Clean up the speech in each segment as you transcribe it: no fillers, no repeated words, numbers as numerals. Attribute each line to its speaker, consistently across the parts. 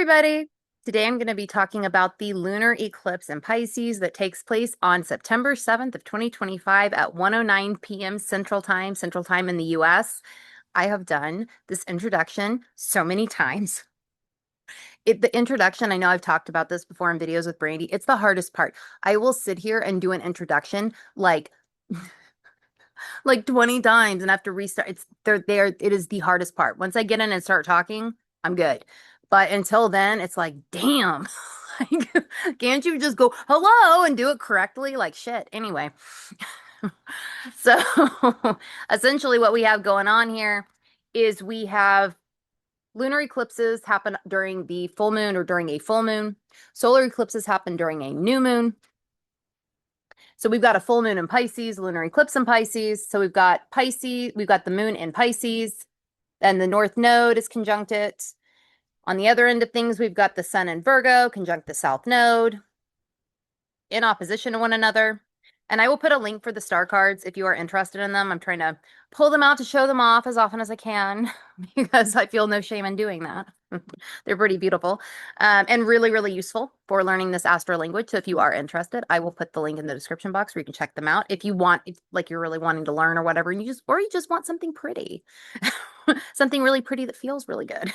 Speaker 1: everybody. Today I'm going to be talking about the lunar eclipse in Pisces that takes place on September 7th of 2025 at 1:09 p.m. Central Time in the US. I have done this introduction so many times. The introduction, I know I've talked about this before in videos with Brandy. It's the hardest part. I will sit here and do an introduction like 20 times and have to restart. It's there. It is the hardest part. Once I get in and start talking, I'm good. But until then, it's like, damn, like, can't you just go hello and do it correctly? Like shit. Anyway, so essentially what we have going on here is we have lunar eclipses happen during the full moon or during a full moon. Solar eclipses happen during a new moon. So we've got a full moon in Pisces, lunar eclipse in Pisces. So we've got Pisces, we've got the moon in Pisces, and the North Node is conjunct it. On the other end of things, we've got the Sun in Virgo, conjunct the South Node, in opposition to one another. And I will put a link for the star cards if you are interested in them. I'm trying to pull them out to show them off as often as I can because I feel no shame in doing that. They're pretty beautiful and really, really useful for learning this astro language. So if you are interested, I will put the link in the description box where you can check them out. If you want, if, like you're really wanting to learn or whatever, and you just want something pretty, something really pretty that feels really good.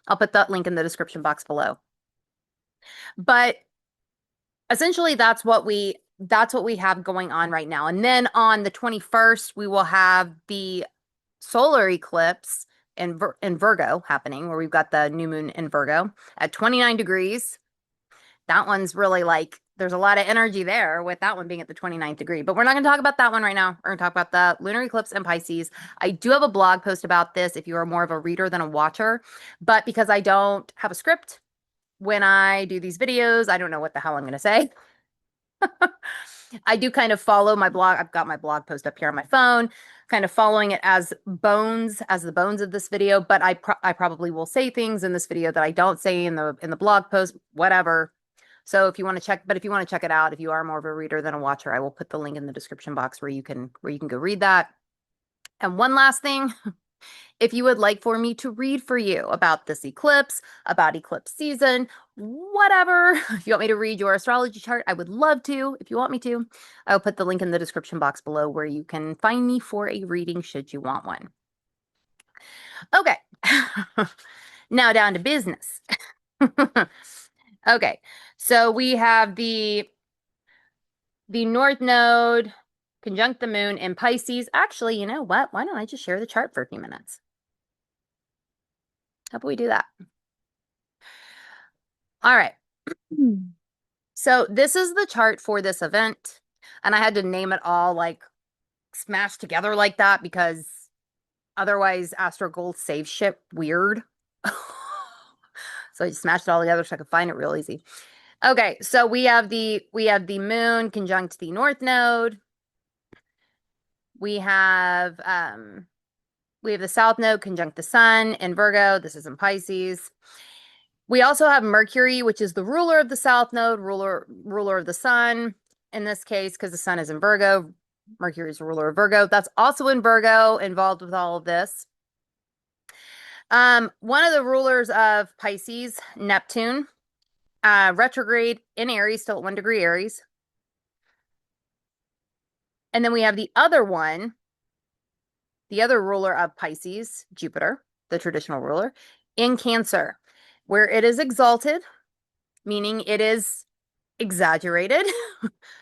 Speaker 1: I'll put that link in the description box below. But essentially that's what we have going on right now. And then on the 21st, we will have the solar eclipse in Virgo happening, where we've got the new moon in Virgo at 29 degrees. That one's really like, there's a lot of energy there with that one being at the 29th degree. But we're not going to talk about that one right now. We're going to talk about the lunar eclipse in Pisces. I do have a blog post about this if you are more of a reader than a watcher. But because I don't have a script when I do these videos, I don't know what the hell I'm going to say. I do kind of follow my blog. I've got my blog post up here on my phone, kind of following it as the bones of this video, but I probably will say things in this video that I don't say in the blog post, whatever. So if you want to check it out, if you are more of a reader than a watcher, I will put the link in the description box where you can go read that. And one last thing, if you would like for me to read for you about this eclipse, about eclipse season, whatever, if you want me to read your astrology chart, I would love to. If you want me to, I'll put the link in the description box below where you can find me for a reading should you want one. Okay, now down to business. Okay, so we have the North Node conjunct the moon in Pisces. Actually, you know what? Why don't I just share the chart for a few minutes? How about we do that? All right. So this is the chart for this event. And I had to name it all like smashed together like that because otherwise Astro Gold saves shit weird. So I just smashed it all together so I could find it real easy. Okay, so we have the moon conjunct the North Node. We have the South Node conjunct the Sun in Virgo. This is in Pisces. We also have Mercury, which is the ruler of the South Node, ruler of the Sun. In this case, because the Sun is in Virgo, Mercury is the ruler of Virgo. That's also in Virgo, involved with all of this. One of the rulers of Pisces, Neptune, retrograde in Aries, still at 1 degree Aries. And then we have the other one, the other ruler of Pisces, Jupiter, the traditional ruler, in Cancer, where it is exalted, meaning it is exaggerated.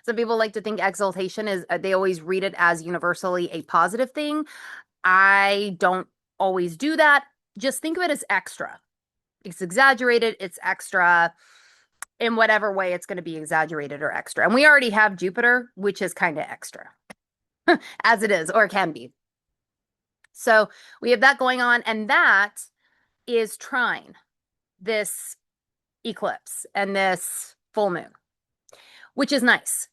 Speaker 1: Some people like to think exaltation is, they always read it as universally a positive thing. I don't always do that. Just think of it as extra. It's exaggerated, it's extra in whatever way it's going to be exaggerated or extra. And we already have Jupiter, which is kind of extra as it is, or it can be. So we have that going on, and that is trine this eclipse and this full moon, which is nice.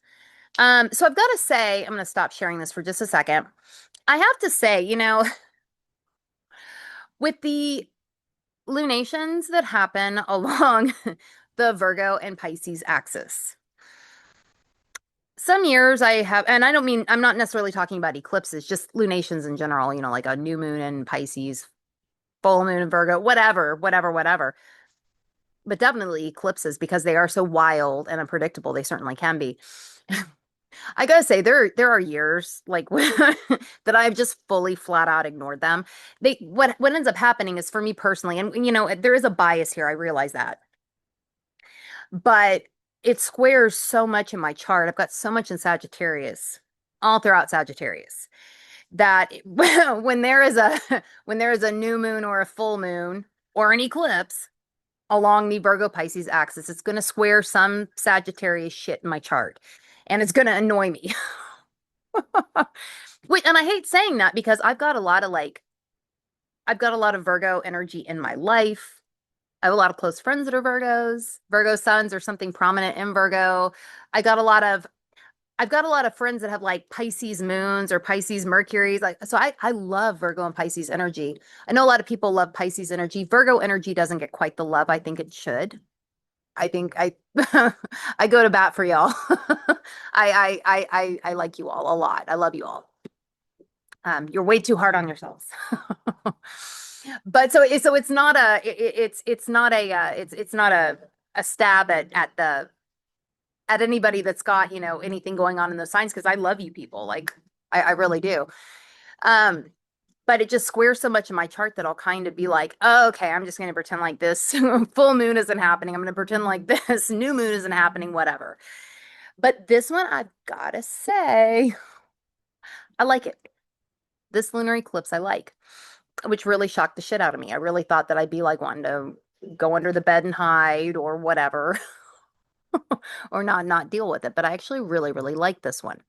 Speaker 1: So I've got to say, I'm going to stop sharing this for just a second. I have to say, you know, with the lunations that happen along the Virgo and Pisces axis, some years I have, and I don't mean, I'm not necessarily talking about eclipses, just lunations in general, you know, like a new moon in Pisces, full moon in Virgo, whatever. but definitely eclipses because they are so wild and unpredictable. They certainly can be. I gotta say, there are years like that I've just fully flat out ignored them. What ends up happening is for me personally, and there is a bias here. I realize that, but it squares so much in my chart. I've got so much in Sagittarius, all throughout Sagittarius, that when there is a when there is a new moon or a full moon or an eclipse along the Virgo Pisces axis, it's going to square some Sagittarius shit in my chart, and it's going to annoy me. Wait, and I hate saying that because I've got a lot of Virgo energy in my life. I have a lot of close friends that are Virgos, Virgo suns or something prominent in Virgo. I got a lot of I've got a lot of friends that have like Pisces moons or Pisces Mercuries. Like, so I love Virgo and Pisces energy. I know a lot of people love Pisces energy. Virgo energy doesn't get quite the love I think it should. I think I I go to bat for y'all. I like you all a lot. I love you all. You're way too hard on yourselves. But so it's not it's not it's not a stab at anybody that's got, anything going on in those signs because I love you people. Like I really do. Um, but it just squares so much in my chart that I'll kind of be like, oh, okay, I'm just going to pretend like this full moon isn't happening. I'm going to pretend like this new moon isn't happening, whatever. But this one, I've got to say, I like it. This lunar eclipse, I like, which really shocked the shit out of me. I really thought that I'd be like wanting to go under the bed and hide or whatever, or not deal with it. But I actually really, really like this one.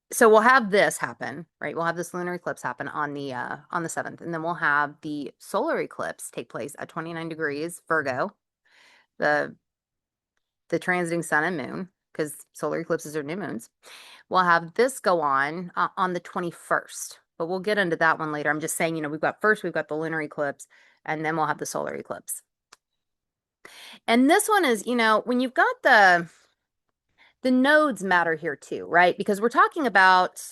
Speaker 1: So we'll have this happen, right? We'll have this lunar eclipse happen on the 7th, and then we'll have the solar eclipse take place at 29 degrees Virgo, the transiting sun and moon, because solar eclipses are new moons. We'll have this go on the 21st, but we'll get into that one later. I'm just saying, we've got the lunar eclipse, and then we'll have the solar eclipse. And this one is, when you've got the nodes matter here too, right? Because we're talking about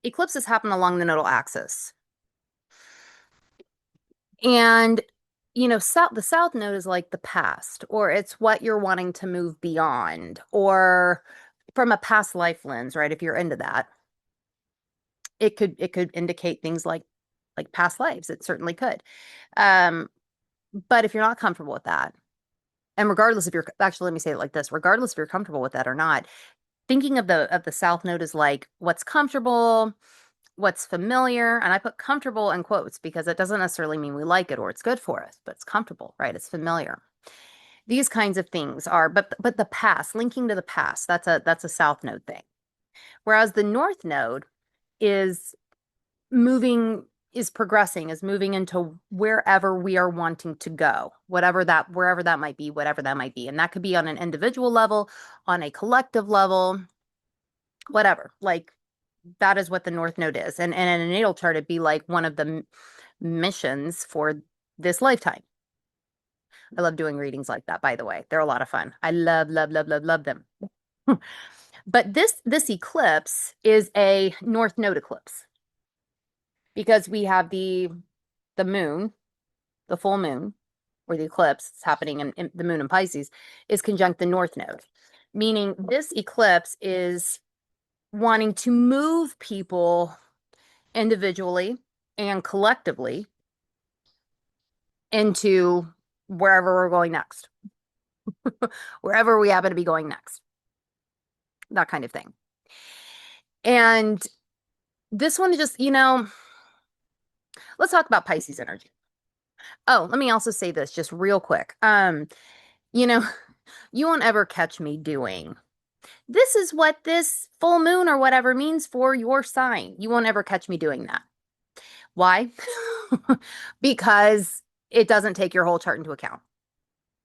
Speaker 1: eclipses happen along the nodal axis. And the south node is like the past, or it's what you're wanting to move beyond, or from a past life lens, right? If you're into that, it could indicate things like past lives. It certainly could. But if you're not comfortable with that, and regardless if you're actually, let me say it like this, regardless if you're comfortable with that or not, thinking of the south node is like what's comfortable, what's familiar, and I put comfortable in quotes because it doesn't necessarily mean we like it or it's good for us, but it's comfortable, right? It's familiar. These kinds of things are, but the past, linking to the past, that's a south node thing. Whereas the north node is moving, is progressing, is moving into wherever we are wanting to go, wherever that might be, whatever that might be. And that could be on an individual level, on a collective level, whatever. Like that is what the North Node is. And in a natal chart, it'd be like one of the missions for this lifetime. I love doing readings like that, by the way. They're a lot of fun. I love, love, love, love, love them. But this eclipse is a North Node eclipse because we have the moon, the full moon, or the eclipse, it's happening in the moon in Pisces, is conjunct the North Node, meaning this eclipse is wanting to move people individually and collectively into wherever we're going next, wherever we happen to be going next, that kind of thing. And this one is just, let's talk about Pisces energy. Oh, let me also say this just real quick. You know, you won't ever catch me doing this is what this full moon or whatever means for your sign. You won't ever catch me doing that. Why? Because it doesn't take your whole chart into account.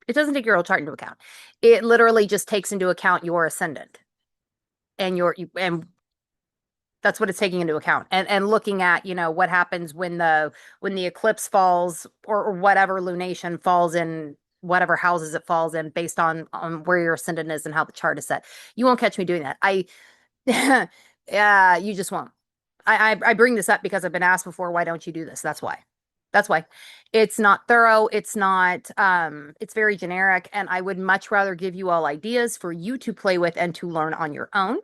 Speaker 1: It doesn't take your whole chart into account. It literally just takes into account your ascendant and and that's what it's taking into account. And looking at, what happens when the eclipse falls or whatever lunation falls in whatever houses it falls in based on where your ascendant is and how the chart is set. You won't catch me doing that. Yeah, you just won't. I bring this up because I've been asked before, why don't you do this? That's why. That's why it's not thorough. It's not, it's very generic. And I would much rather give you all ideas for you to play with and to learn on your own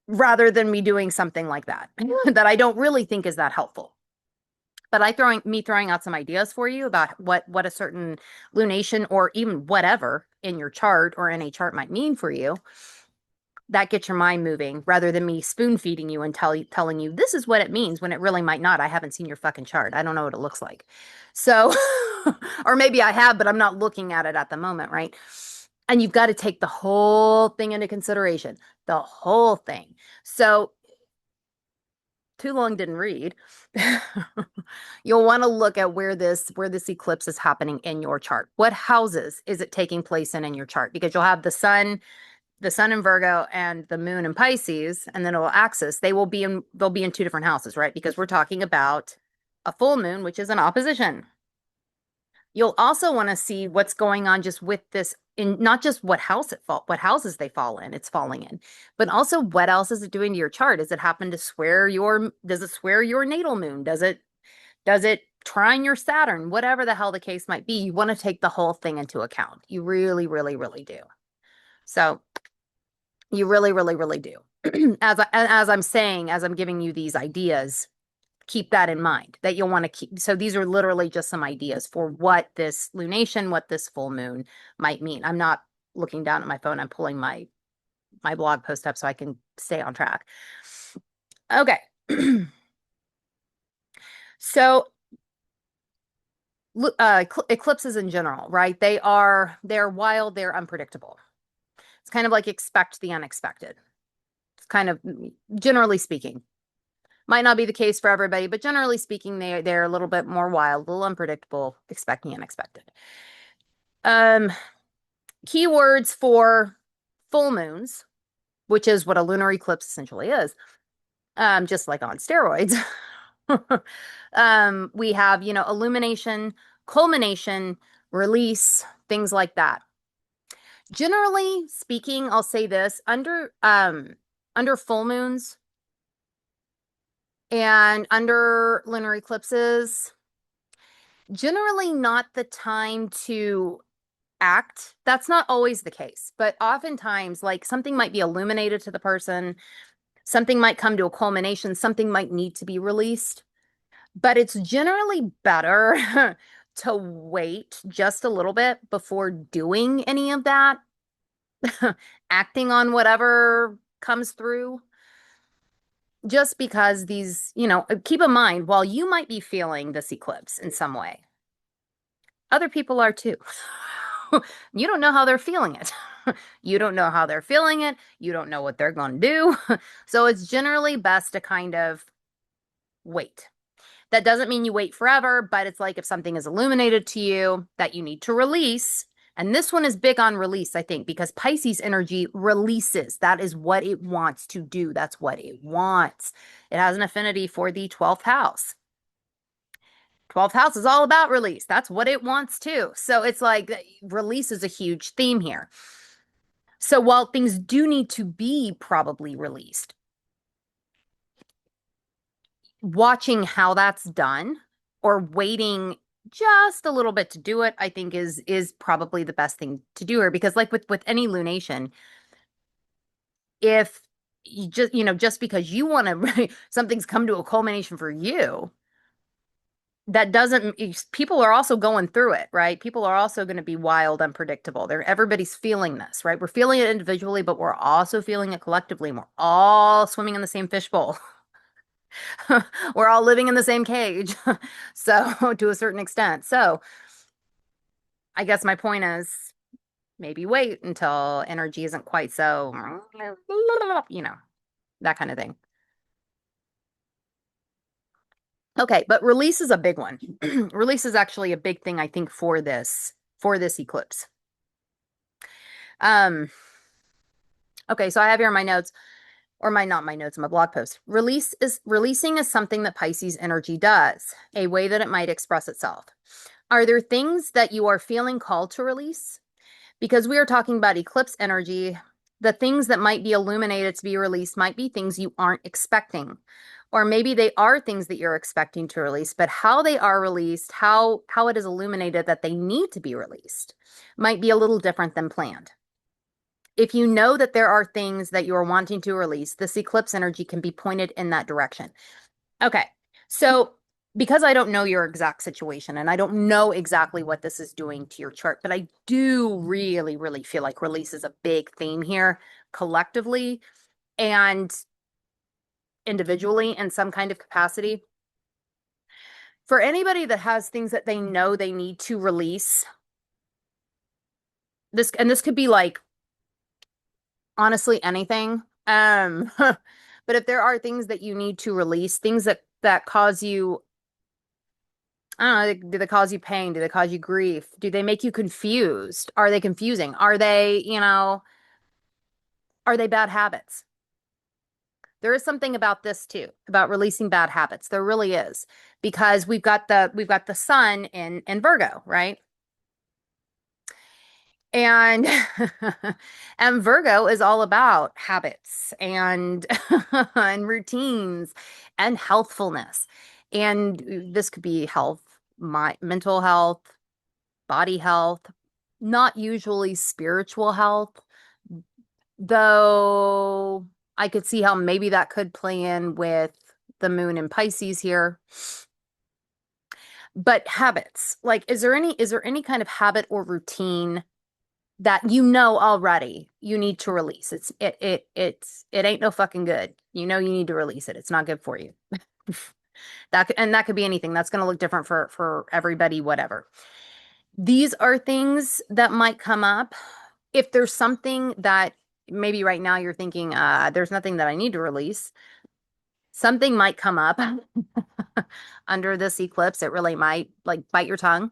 Speaker 1: rather than me doing something like that, that I don't really think is that helpful. But throwing out some ideas for you about what a certain lunation or even whatever in your chart or in a chart might mean for you, that gets your mind moving rather than me spoon feeding you and telling you this is what it means when it really might not. I haven't seen your fucking chart. I don't know what it looks like. So, or maybe I have, but I'm not looking at it at the moment, right? And you've got to take the whole thing into consideration, the whole thing. So, too long didn't read. You'll want to look at where this eclipse is happening in your chart. What houses is it taking place in your chart? Because you'll have the sun in Virgo and the moon in Pisces, and then it'll axis. They'll be in two different houses, right? Because we're talking about a full moon, which is an opposition. You'll also want to see what's going on just with this in not just what houses they fall in, it's falling in, but also what else is it doing to your chart? Does it square your natal moon? Does it trine your Saturn? Whatever the hell the case might be, you want to take the whole thing into account. You really, really, really do. So you really, really, really do. As I'm saying, as I'm giving you these ideas, keep that in mind that you'll want to keep. So these are literally just some ideas for what this lunation, what this full moon might mean. I'm not looking down at my phone. I'm pulling my blog post up so I can stay on track. Okay. So eclipses in general, right? They're wild, they're unpredictable. It's kind of like expect the unexpected. It's kind of, generally speaking. Might not be the case for everybody, but generally speaking, they're a little bit more wild, a little unpredictable, expecting unexpected. Keywords for full moons, which is what a lunar eclipse essentially is, just like on steroids. We have, illumination, culmination, release, things like that. Generally speaking, I'll say this, under full moons and under lunar eclipses, generally not the time to act. That's not always the case, but oftentimes, like something might be illuminated to the person, something might come to a culmination, something might need to be released, but it's generally better to wait just a little bit before doing any of that, acting on whatever comes through. Just because keep in mind, while you might be feeling this eclipse in some way, other people are too. You don't know how they're feeling it. You don't know how they're feeling it. You don't know what they're going to do. So it's generally best to kind of wait. That doesn't mean you wait forever, but it's like if something is illuminated to you that you need to release. And this one is big on release, I think, because Pisces energy releases. That is what it wants to do. That's what it wants. It has an affinity for the 12th house. 12th house is all about release. That's what it wants too. So it's like release is a huge theme here. So while things do need to be probably released, watching how that's done or waiting just a little bit to do it, I think is probably the best thing to do here. Because like with any lunation, if you just because you want to something's come to a culmination for you, that doesn't, people are also going through it, right? People are also going to be wild, unpredictable. Everybody's feeling this, right? We're feeling it individually, but we're also feeling it collectively. And we're all swimming in the same fishbowl. We're all living in the same cage. So to a certain extent. So I guess my point is maybe wait until energy isn't quite so, that kind of thing. Okay, but release is a big one. Release is actually a big thing, I think, for this eclipse. Okay, so I have here my notes, or not my notes, my blog post. Releasing is something that Pisces energy does, a way that it might express itself. Are there things that you are feeling called to release? Because we are talking about eclipse energy, the things that might be illuminated to be released might be things you aren't expecting, Or maybe they are things that you're expecting to release, but how they are released, how it is illuminated that they need to be released might be a little different than planned. If you know that there are things that you are wanting to release, this eclipse energy can be pointed in that direction. Okay. So because I don't know your exact situation and I don't know exactly what this is doing to your chart, but I do really, really feel like release is a big theme here collectively and individually in some kind of capacity. For anybody that has things that they know they need to release, this could be like honestly anything. But if there are things that you need to release, things that cause you, I don't know, do they cause you pain? Do they cause you grief? Do they make you confused? Are they confusing? Are they, are they bad habits? There is something about this too, about releasing bad habits. There really is, because we've got the sun in Virgo, right? And and Virgo is all about habits and and routines and healthfulness. And this could be health, mental health, body health, not usually spiritual health, though I could see how maybe that could play in with the moon in Pisces here. But habits, like is there any kind of habit or routine that you know already you need to release? It ain't no fucking good. You know you need to release it. It's not good for you. That could be anything. That's going to look different for everybody, whatever. These are things that might come up. If there's something that maybe right now you're thinking, there's nothing that I need to release, something might come up under this eclipse. It really might, like, bite your tongue.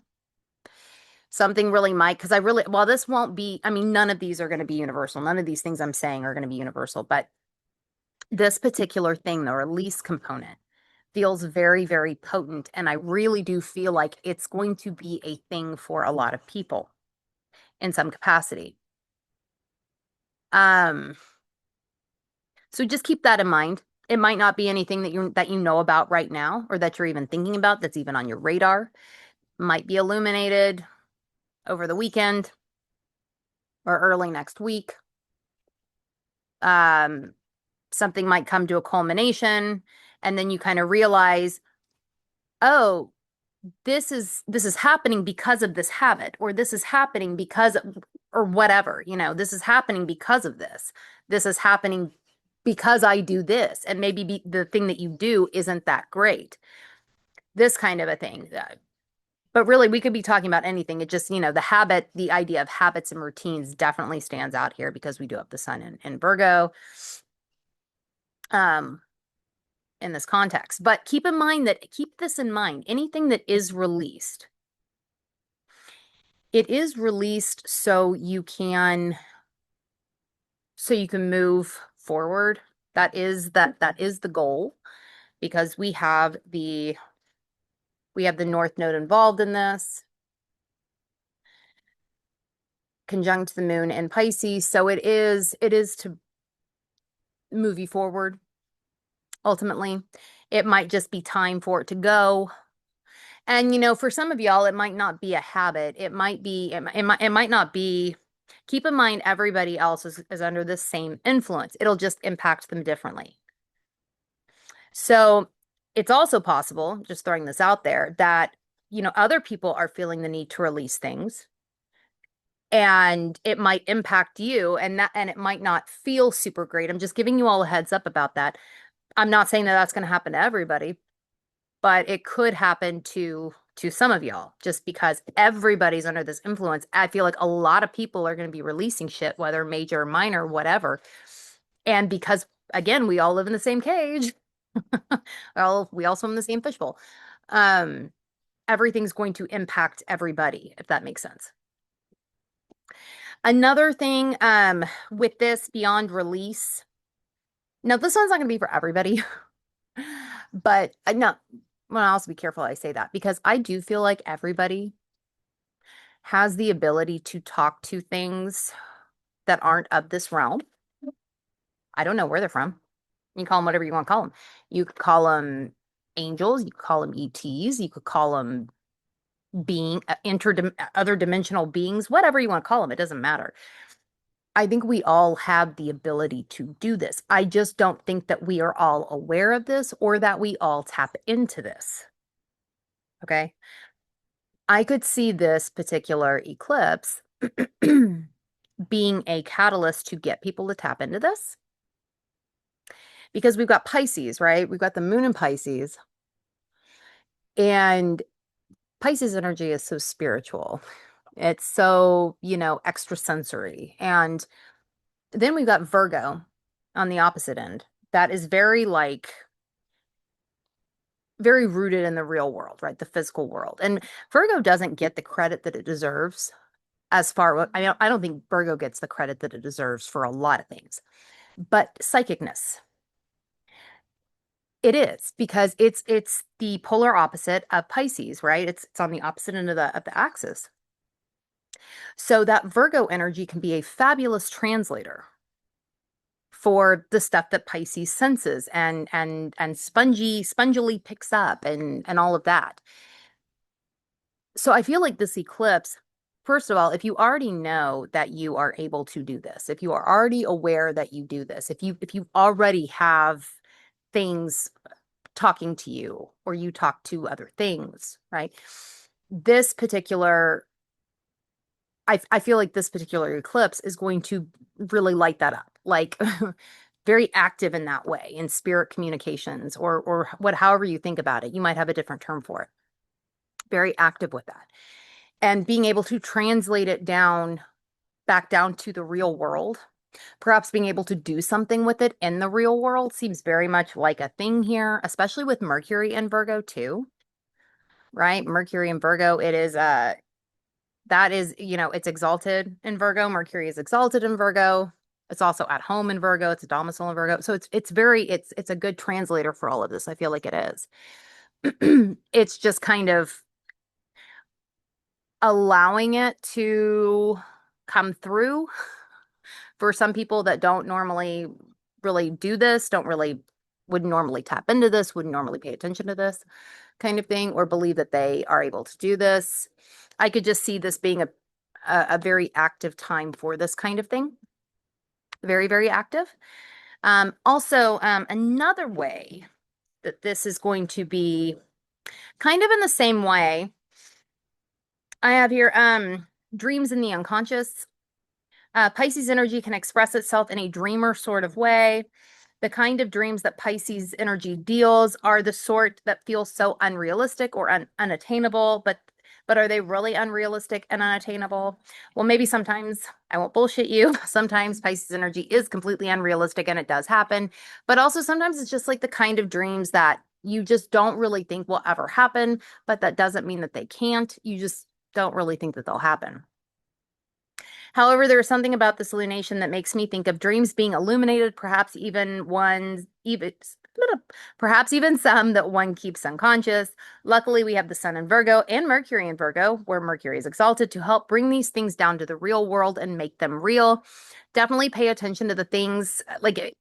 Speaker 1: Something really might, because well, this won't be, I mean, none of these are going to be universal. None of these things I'm saying are going to be universal, but this particular thing, the release component, feels very, very potent. And I really do feel like it's going to be a thing for a lot of people in some capacity. Um, so just keep that in mind. It might not be anything that you know about right now or that you're even thinking about that's even on your radar. Might be illuminated over the weekend or early next week. Um, Something might come to a culmination, and then you kind of realize, oh, this is happening because of this habit, or this is happening because or whatever, this is happening because of this. This is happening because I do this, and maybe the thing that you do isn't that great. This kind of a thing. But really, we could be talking about anything. It just, the idea of habits and routines definitely stands out here because we do have the sun in Virgo. Um, in this context. But keep this in mind. Anything that is released, it is released so you can move forward. That is the goal, because we have the North Node involved in this, conjunct the moon in Pisces. So it is to move you forward. Ultimately, it might just be time for it to go. And for some of y'all, it might not be a habit. It might not be. Keep in mind, everybody else is under the same influence. It'll just impact them differently. So it's also possible, just throwing this out there, that other people are feeling the need to release things, and it might impact you, and it might not feel super great. I'm just giving you all a heads up about that. I'm not saying that that's going to happen to everybody, but it could happen to some of y'all, just because everybody's under this influence. I feel like a lot of people are going to be releasing shit, whether major or minor, whatever. And because, again, we all live in the same cage, we all swim in the same fishbowl. Um, Everything's going to impact everybody, if that makes sense. Another thing, with this beyond release. Now, this one's not going to be for everybody, but no, well, I'll also be careful I say that, because I do feel like everybody has the ability to talk to things that aren't of this realm. I don't know where they're from. You call them whatever you want to call them. You could call them angels, you could call them ETs, you could call them other dimensional beings, whatever you want to call them, it doesn't matter. I think we all have the ability to do this. I just don't think that we are all aware of this or that we all tap into this. Okay. I could see this particular eclipse being a catalyst to get people to tap into this because we've got Pisces, right? We've got the moon in Pisces, and Pisces energy is so spiritual. It's so, extrasensory. And then we've got Virgo on the opposite end. That is very rooted in the real world, right? The physical world. And Virgo doesn't get the credit that it deserves as far, I mean, I don't think Virgo gets the credit that it deserves for a lot of things, but psychicness. It is because it's the polar opposite of Pisces, right? It's on the opposite end of the axis. So that Virgo energy can be a fabulous translator for the stuff that Pisces senses and spongily picks up and all of that. So I feel like this eclipse, first of all, if you already know that you are able to do this, if you are already aware that you do this, if you already have things talking to you or you talk to other things, right? This particular I feel like this particular eclipse is going to really light that up. Like very active in that way in spirit communications or however you think about it. You might have a different term for it. Very active with that. And being able to translate it back down to the real world. Perhaps being able to do something with it in the real world seems very much like a thing here, especially with Mercury and Virgo too, right? Mercury and Virgo, it is that is, it's exalted in Virgo. Mercury is exalted in Virgo. It's also at home in Virgo. It's a domicile in Virgo. So it's a good translator for all of this. I feel like it is. It's just kind of allowing it to come through for some people that don't normally really do this, wouldn't normally tap into this, wouldn't normally pay attention to this kind of thing, or believe that they are able to do this. I could just see this being a very active time for this kind of thing. Very, very active. Also, another way that this is going to be kind of in the same way, I have here dreams in the unconscious. Pisces energy can express itself in a dreamer sort of way. The kind of dreams that Pisces energy deals are the sort that feel so unrealistic or unattainable, but are they really unrealistic and unattainable? Well, maybe sometimes I won't bullshit you. Sometimes Pisces energy is completely unrealistic and it does happen, but also sometimes it's just like the kind of dreams that you just don't really think will ever happen, but that doesn't mean that they can't. You just don't really think that they'll happen. However, there is something about this lunation that makes me think of dreams being illuminated, perhaps even some that one keeps unconscious. Luckily, we have the sun in Virgo and Mercury in Virgo, where Mercury is exalted to help bring these things down to the real world and make them real. Definitely pay attention to the things like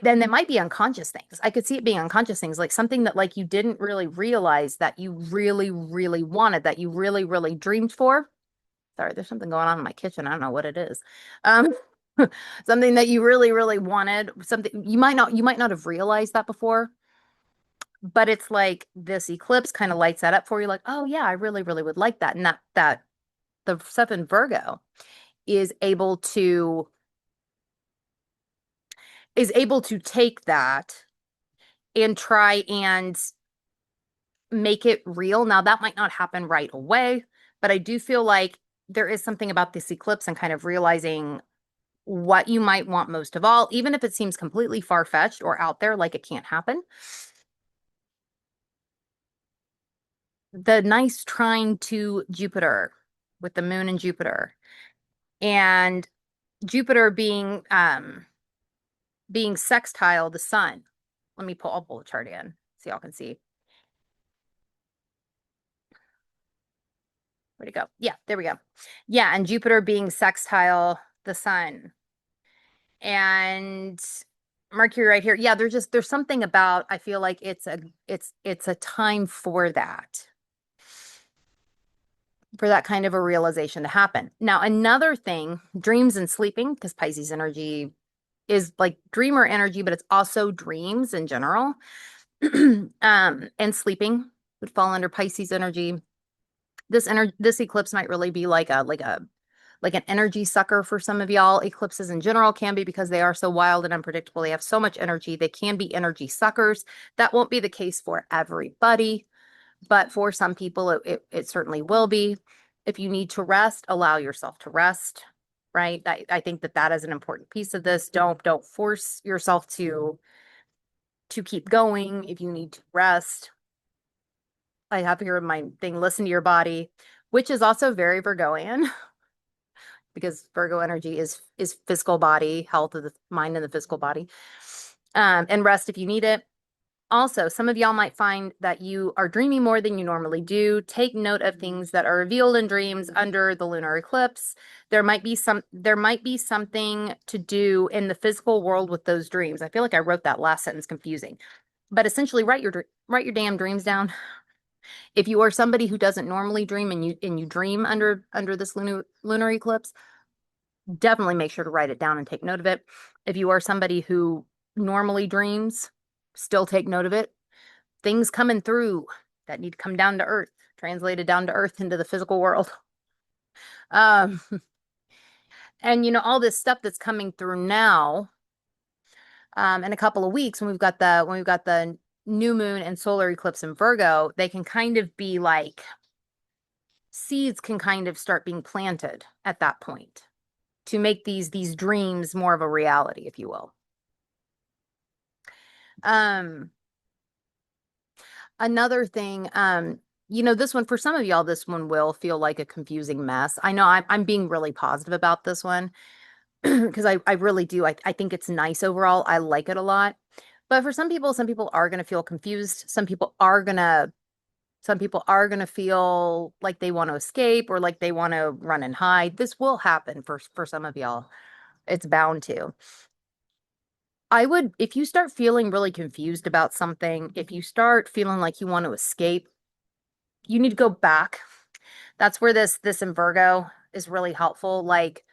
Speaker 1: then it might be unconscious things. I could see it being unconscious things, like something that like you didn't really realize that you really, really wanted, that you really, really dreamed for. Sorry, there's something going on in my kitchen. I don't know what it is. Um, something that you really, really wanted, something you might not have realized that before, but it's like this eclipse kind of lights that up for you, like, oh yeah, I really, really would like that. And that the stuff in Virgo is able to take that and try and make it real. Now that might not happen right away, but I do feel like there is something about this eclipse and kind of realizing what you might want most of all, even if it seems completely far-fetched or out there, like it can't happen. The nice trine to Jupiter with the moon and Jupiter, and Jupiter being sextile the sun. I'll pull the chart in so y'all can see. Where'd it go? Yeah, there we go. Yeah, and Jupiter being sextile the sun. And Mercury right here. Yeah, there's something about I feel like it's a time for that kind of a realization to happen. Now, another thing, dreams and sleeping, because Pisces energy is like dreamer energy, but it's also dreams in general. And sleeping would fall under Pisces energy. This eclipse might really be like an energy sucker for some of y'all. Eclipses in general can be because they are so wild and unpredictable. They have so much energy. They can be energy suckers. That won't be the case for everybody, but for some people, it certainly will be. If you need to rest, allow yourself to rest, right? I think that that is an important piece of this. Don't force yourself to keep going if you need to rest. I have here in my thing, listen to your body, which is also very Virgoian because Virgo energy is physical body, health of the mind and the physical body. And rest if you need it. Also, some of y'all might find that you are dreaming more than you normally do. Take note of things that are revealed in dreams under the lunar eclipse. There might be something to do in the physical world with those dreams. I feel like I wrote that last sentence confusing. But essentially write your damn dreams down. If you are somebody who doesn't normally dream and you dream under this lunar eclipse, definitely make sure to write it down and take note of it. If you are somebody who normally dreams, still take note of it. Things coming through that need to come down to earth, translated down to earth into the physical world. Um, and all this stuff that's coming through now, in a couple of weeks when we've got the new moon and solar eclipse in Virgo, they can kind of be like seeds can kind of start being planted at that point to make these dreams more of a reality, if you will. Um, Another thing, this one for some of y'all, this one will feel like a confusing mess. I know I'm being really positive about this one because I really do. I think it's nice overall. I like it a lot. But for some people are gonna feel confused. Some people are gonna feel like they want to escape or like they want to run and hide. This will happen for some of y'all. It's bound to. If you start feeling really confused about something, if you start feeling like you want to escape, you need to go back. That's where this in Virgo is really helpful. Like,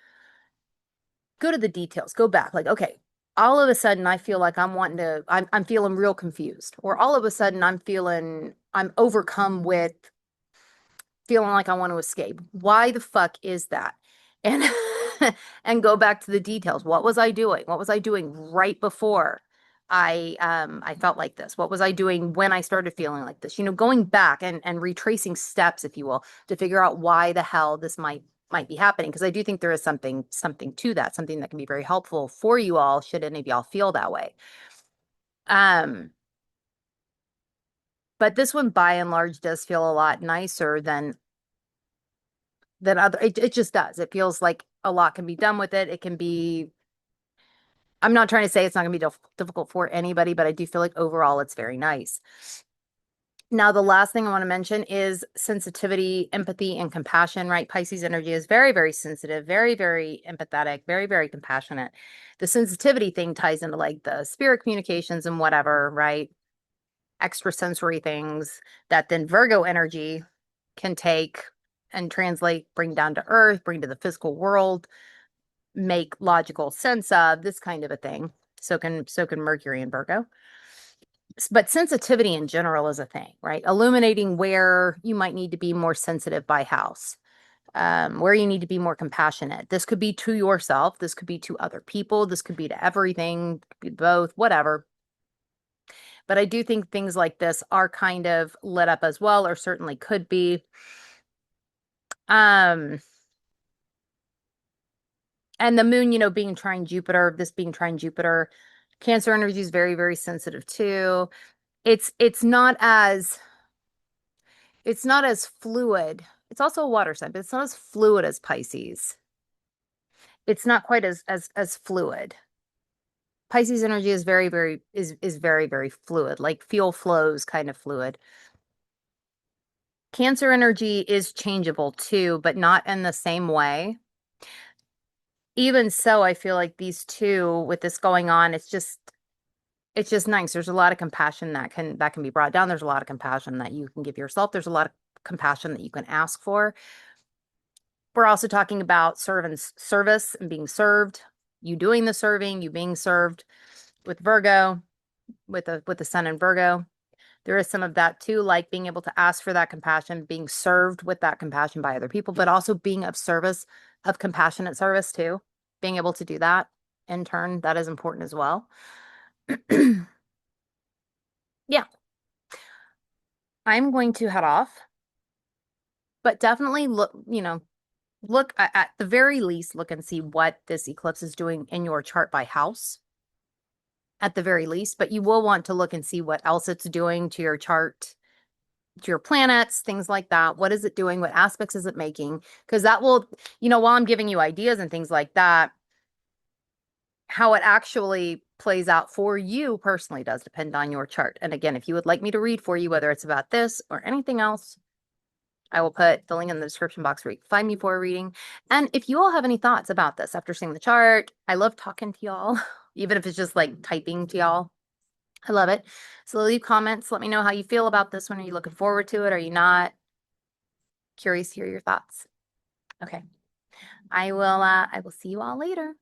Speaker 1: go to the details, go back. Like, okay, all of a sudden I feel like I'm feeling real confused. Or all of a sudden I'm overcome with feeling like I want to escape. Why the fuck is that? And and go back to the details. What was I doing? What was I doing right before I felt like this? What was I doing when I started feeling like this? Going back and retracing steps, if you will, to figure out why the hell this might be happening. Because I do think there is something to that, something that can be very helpful for you all, should any of y'all feel that way. But this one by and large does feel a lot nicer than other it just does. It feels like a lot can be done with it. It can be I'm not trying to say it's not going to be difficult for anybody, but I do feel like overall it's very nice. Now, the last thing I want to mention is sensitivity, empathy, and compassion, right? Pisces energy is very, very sensitive, very, very empathetic, very, very compassionate. The sensitivity thing ties into like the spirit communications and whatever, right? Extrasensory things that then Virgo energy can take and translate, bring down to earth, bring to the physical world, make logical sense of, this kind of a thing. So can Mercury and Virgo. But sensitivity in general is a thing, right? Illuminating where you might need to be more sensitive by house, where you need to be more compassionate. This could be to yourself. This could be to other people. This could be to everything, could be both, whatever. But I do think things like this are kind of lit up as well, or certainly could be. Um, and the moon, being trine Jupiter, this being trine Jupiter, Cancer energy is very, very sensitive too. It's not as fluid. It's also a water sign, but it's not as fluid as Pisces. It's not quite as fluid. Pisces energy is very, very is very, very fluid, like feel flows kind of fluid. Cancer energy is changeable too, but not in the same way. Even so, I feel like these two, with this going on, it's just it's just nice. There's a lot of compassion that can be brought down. There's a lot of compassion that you can give yourself. There's a lot of compassion that you can ask for. We're also talking about service and being served. You doing the serving, you being served with Virgo, with the sun in Virgo. There is some of that too, like being able to ask for that compassion, being served with that compassion by other people, but also being of service, of compassionate service too. Being able to do that in turn, that is important as well. Yeah, I'm going to head off, but definitely look at the very least, look and see what this eclipse is doing in your chart by house at the very least, but you will want to look and see what else it's doing to your chart, to your planets, things like that. What is it doing? What aspects is it making? Because that will, while I'm giving you ideas and things like that, how it actually plays out for you personally does depend on your chart. And again, if you would like me to read for you, whether it's about this or anything else, I will put the link in the description box where you can find me for a reading. And if you all have any thoughts about this after seeing the chart, I love talking to y'all, even if it's just like typing to y'all. I love it. So leave comments. Let me know how you feel about this one. Are you looking forward to it? Are you not? Curious to hear your thoughts. Okay. I will see you all later.